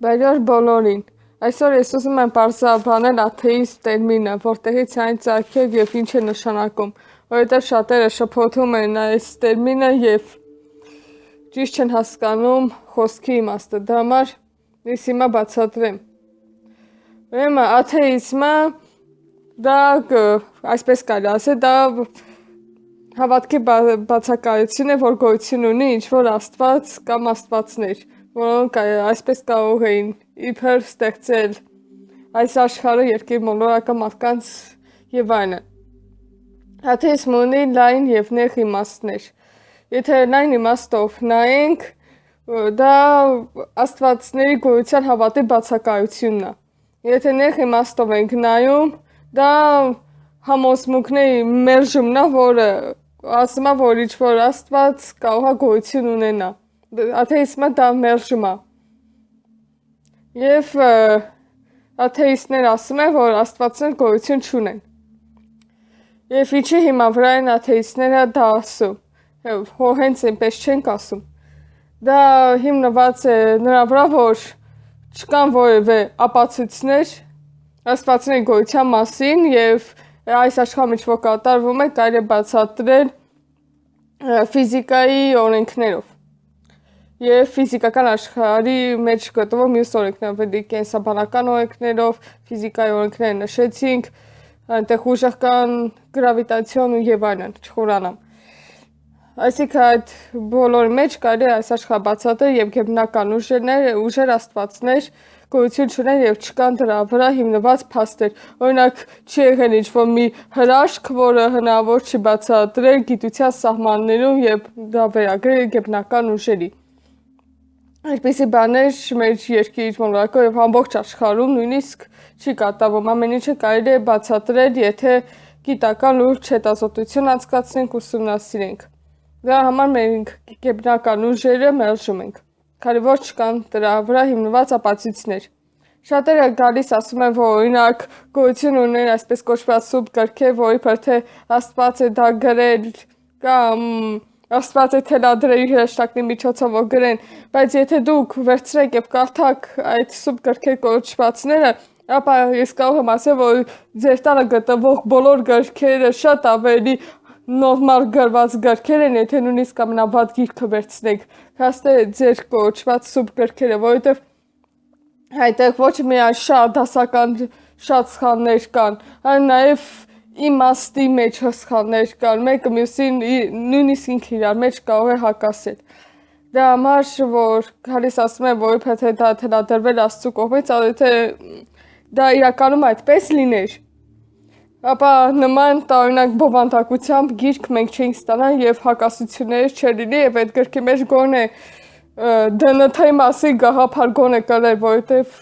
Բարյար բոլորին։ Այսօր ես ուզում եմ պարզաբանել աթեիստ տերմինը, որտեղից այն ծագել եւ ինչ է նշանակում, որովհետեւ շատերը շփոթում են այս տերմինը եւ ճիշտ չեն հասկանում խոսքի իմաստը։ Դա համար ես հիմա բացատրեմ։ Ուրեմն աթեիզմը դա այսպես կարելի ասել, դա հավատքի բացակայություն է, որ գոյություն ունի ինչ-որ աստված կամ աստվածներ, որոնք այսպես կարող էին իբր ստեղծել այս աշխարհը, երկիր մոլորակը, մարդկանց եւ այլն։ Աթեիզմը ունի լայն եւ նեղ իմաստներ։ Եթե լայն իմաստով նայենք, դա աստվածների գոյության հավատի բացակայությունն է։ Եթե նեղ իմաստով ենք նայում, դա համոզմունքների մերժումն է, որը ասում է, որ ինչ-որ աստված կարող է գոյություն ունենա։ Աթեիզմը դա մերժում է։ Եվ աթեիստներ ասում են, որ աստվածներ գոյություն չունեն։ Եվ ինչի հիմա վրա են աթեիստները դա ասում։ Հենց այնպես չենք ասում։ Դա հիմնված է նրա վրա, որ չկան որևէ ապացույցներ աստվածների գոյության մասին եւ այս աշխարհում ինչ-որ կատարվում է, կարելի է բացատրել ֆիզիկայի օրենքներով։ Եվ ֆիզիկական աշխարհի մեջ գտնվող մյուս օրենքներով, ավելի կենսաբանական օրենքներով, ֆիզիկայի օրենքները նշեցինք, այնտեղ ուժեղ կան, գրավիտացիոն եւ այլն, չխորանամ։ Այսինքն այդ բոլորի մեջ կարելի է այս աշխարհը բացատրել եւ գեբնական ուժեր աստվածներ գոյություն չունեն եւ չկան դրա վրա հիմնված փաստեր։ Օրինակ չի եղել ինչ-որ մի հրաշք, որը հնարավոր չի բացատրել գիտության սահմաններում եւ դա վերագրել գեբնական ուժերի։ Այդպիսի բաներ մեր երկրի մոլորակով եւ ամբողջ աշխարհում նույնիսկ չի կատարվում։ Ամեն ինչը կարելի է բացատրել, եթե գիտական լուրջ հետազոտություն անցկացնենք, ուսումնասիրենք։ Դրա համար մենք գեբնական ուժերը մերժում ենք, քանի որ չկան դրա վրա հիմնված ապացույցներ։ Շատերը գալիս ասում են, որ օրինակ գոյություն ունեն այսպես կոչված սուրբ գրքեր, որի թե Աստված է դա գրել կամ Աստված է թելադրել իր հրեշտակների միջոցով որ գրեն, բայց եթե դուք վերցրեք եւ կարդաք այդ սուրբ գրքեր կոչվածները, ապա ես կարող եմ ասել, որ ձեր տանը գտնվող բոլոր գրքերը շատ ավելի նորմալ գրված գրքեր են, եթե նույնիսկ ամենավատ գիրքը վերցնեք, քան ձեր կոչված սուրբ գրքերը, որովհետեւ այդտեղ ոչ միայն շատ դասական շատ սխալներ կան, այլ նաեւ իմաստի մեջ սխալներ կան, մեկը մյուսին նույնիսկ ինքը իրար մեջ կարող է հակասել։ Դա համար որ գալիս ասում են, որ իբր թե դա թելադրվել Աստծո կողմից, եթե դա իրականում այդպես լիներ, ապա նման տարօրինակ բովանդակությամբ գիրք մենք չէինք ստանա եւ հակասություններ չլինի եւ այդ գրքի մեջ գոնե ԴՆԹ-ի մասին գաղափար գոնե կլեր, որովհետեւ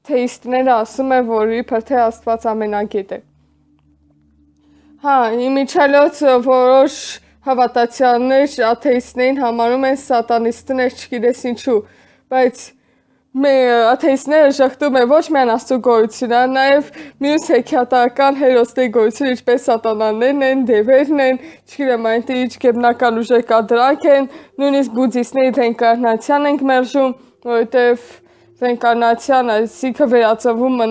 թեիստները ասում են, որ իբր թե Աստված ամենագետ է։ Հա, իմիջիայլոց որոշ հավատացյալներ աթեիստներին համարում են սատանիստներ, չգիտես ինչու, բայց աթեիստները շղթում են ոչ միայն Աստծո գոյությունը, նաեւ մյուս հեքիաթական հերոսների գոյությունը, ինչպես սատանաներն են, դևերն են, չգիտեմ այն ինչ գեբնական ուժեր կա դրանք են, նույնիսկ բուդդիստների ռեինկարնացիան ենք մերժում, որովհետեւ ռեինկարնացիան այսինքն վերածնվումը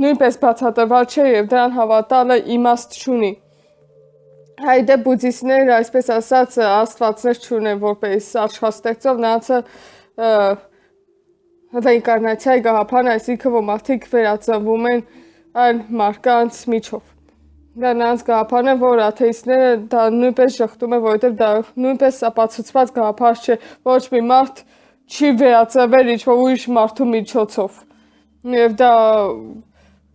նույնպես բացատրված չէ եւ դրան հավատալը իմաստ չունի։ Հայդե բուդդիստները, այսպես ասած, աստվածներ չունեն որպես աշխարհստեղծող, նրանցը ռեինկարնացիայի գաղափարն, այսինքն որ մարդիկ վերածնվում են այլ մարդկանց միջով։ Դա նրանց գաղափարն է, որ աթեիստները դա նույնպես շղթում են, որովհետեւ դա նույնպես ապացուցված գաղափար չէ, ոչ մի մարդ չի վերածնվել ինչ-որ ուրիշ մարդու միջոցով։ Եվ դա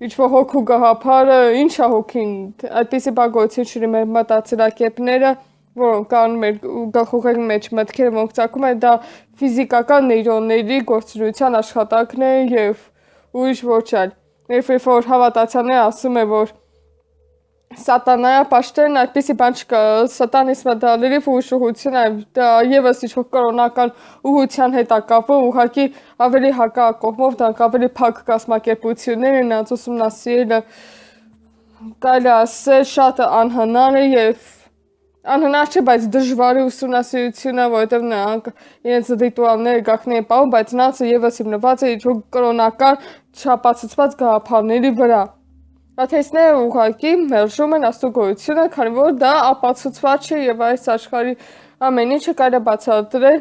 ինչ-որ հոգու գաղափարը, ինչ է հոգին, այդպիսի բան գոյություն չունի մեր մտածելակերպները, որոնք կան մեր գլխուղերի մեջ մտքերը, որոնք ծագում են, դա ֆիզիկական նեյրոնների գործունեության աշխատանքն է եւ ուրիշ ոչ այլ։ Երբ որ հավատացյալները ասում են, որ սատանայա պաշտեն, այդպիսի բան չկա, սատանիզմը դա լրիվ ուրիշ ուղղություն է, դա եւս ինչ-որ կրոնական ուղղության հետ է կապվում, ուղղակի ավելի հակակողմով, դրանք ավելի փակ կազմակերպություններ են, նրանց ուսումնասիրելը կարելի ասել շատ անհնար է եւ Անհնար չէ, բայց դժվար է ուսումնասիրությունը, որովհետև նրանք իրենց ռիտուալները գաղտնի են պահում, բայց նրանց եւս հիմնված է իր կրոնական չափածված գաղափարների վրա։ Աթեիստները ուղղակի մերժում են Աստծո գոյությունը, քանի որ դա ապացուցված չէ եւ այս աշխարհի ամեն ինչը կարելի է բացատրել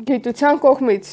գիտության կողմից։